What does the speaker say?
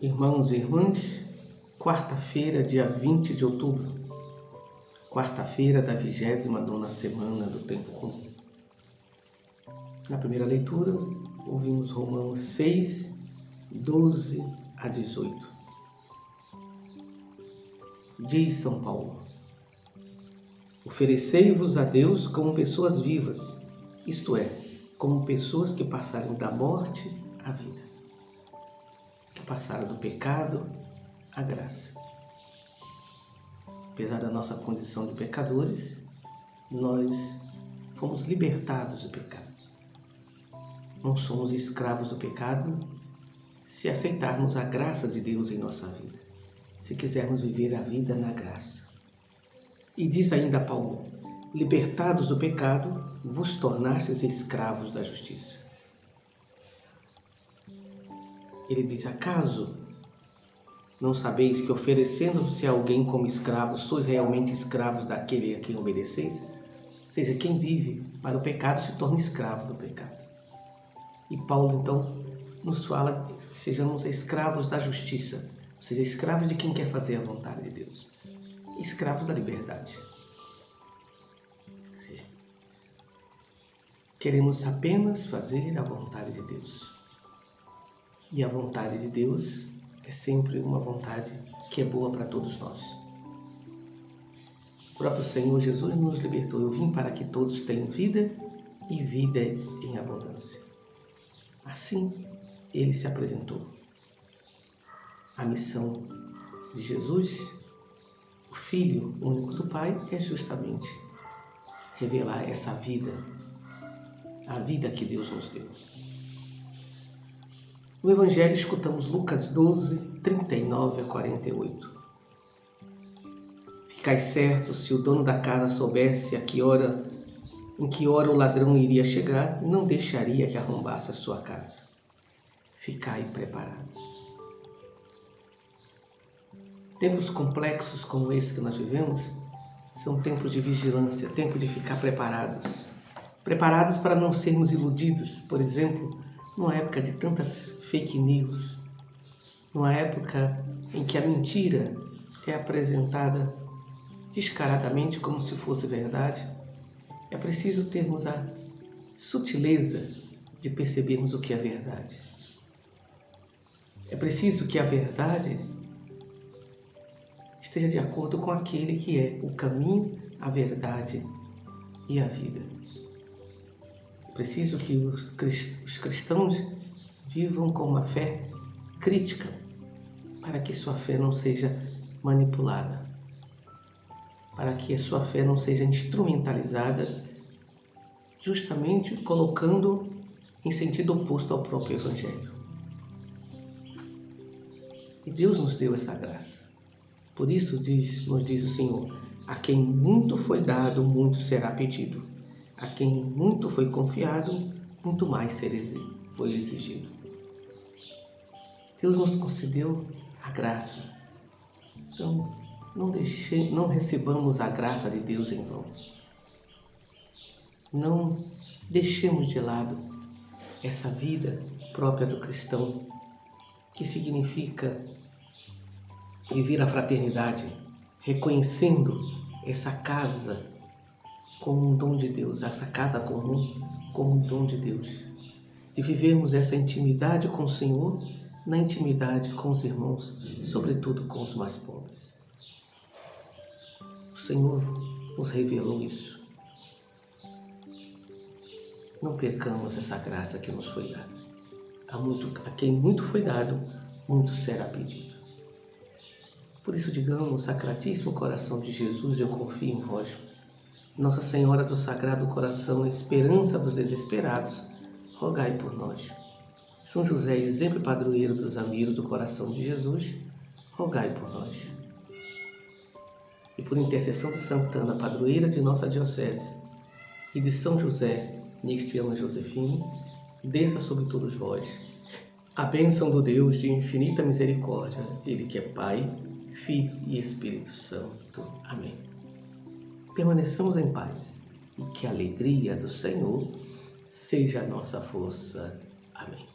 Irmãos e irmãs, quarta-feira, dia 20 de outubro, quarta-feira da 29ª semana do Tempo Comum. Na primeira leitura, ouvimos Romanos 6, 12 a 18. Diz São Paulo: oferecei-vos a Deus como pessoas vivas, isto é, como pessoas que passaram da morte à vida, que passaram do pecado à graça. Apesar da nossa condição de pecadores, nós fomos libertados do pecado. Não somos escravos do pecado se aceitarmos a graça de Deus em nossa vida, se quisermos viver a vida na graça. E diz ainda Paulo: libertados do pecado, vos tornastes escravos da justiça. Ele diz: acaso não sabeis que oferecendo-se a alguém como escravo, sois realmente escravos daquele a quem obedeceis? Ou seja, quem vive para o pecado se torna escravo do pecado. E Paulo então nos fala que sejamos escravos da justiça, ou seja, escravos de quem quer fazer a vontade de Deus, escravos da liberdade. Queremos apenas fazer a vontade de Deus. E a vontade de Deus é sempre uma vontade que é boa para todos nós. O próprio Senhor Jesus nos libertou. Eu vim para que todos tenham vida e vida em abundância. Assim, Ele se apresentou. A missão de Jesus, o Filho único do Pai, é justamente revelar essa vida, a vida que Deus nos deu. No Evangelho escutamos Lucas 12, 39 a 48. Ficai certos, se o dono da casa soubesse em que hora o ladrão iria chegar, não deixaria que arrombasse a sua casa. Ficai preparados. Tempos complexos como esse que nós vivemos são tempos de vigilância, tempo de ficar preparados. Preparados para não sermos iludidos, por exemplo, numa época de tantas fake news, numa época em que a mentira é apresentada descaradamente como se fosse verdade. É preciso termos a sutileza de percebermos o que é verdade. É preciso que a verdade esteja de acordo com aquele que é o caminho, a verdade e a vida. É preciso que os cristãos vivam com uma fé crítica, para que sua fé não seja manipulada, para que a sua fé não seja instrumentalizada, justamente colocando em sentido oposto ao próprio Evangelho. E Deus nos deu essa graça. Por isso nos diz o Senhor: a quem muito foi dado, muito será pedido. A quem muito foi confiado, muito mais foi exigido. Deus nos concedeu a graça. Então, não recebamos a graça de Deus em vão. Não deixemos de lado essa vida própria do cristão, que significa viver a fraternidade, reconhecendo essa casa como um dom de Deus, essa casa comum como um dom de Deus, de vivermos essa intimidade com o Senhor, na intimidade com os irmãos, sobretudo com os mais pobres. O Senhor nos revelou isso. Não percamos essa graça que nos foi dada. A quem muito foi dado, muito será pedido. Por isso, digamos: Sacratíssimo Coração de Jesus, eu confio em vós. Nossa Senhora do Sagrado Coração, esperança dos desesperados, rogai por nós. São José, exemplo e padroeiro dos amigos do coração de Jesus, rogai por nós. E por intercessão de Santana, padroeira de nossa diocese, e de São José, neste ano Josefino, desça sobre todos vós a bênção do Deus de infinita misericórdia, Ele que é Pai, Filho e Espírito Santo. Amém. Permaneçamos em paz e que a alegria do Senhor seja a nossa força. Amém.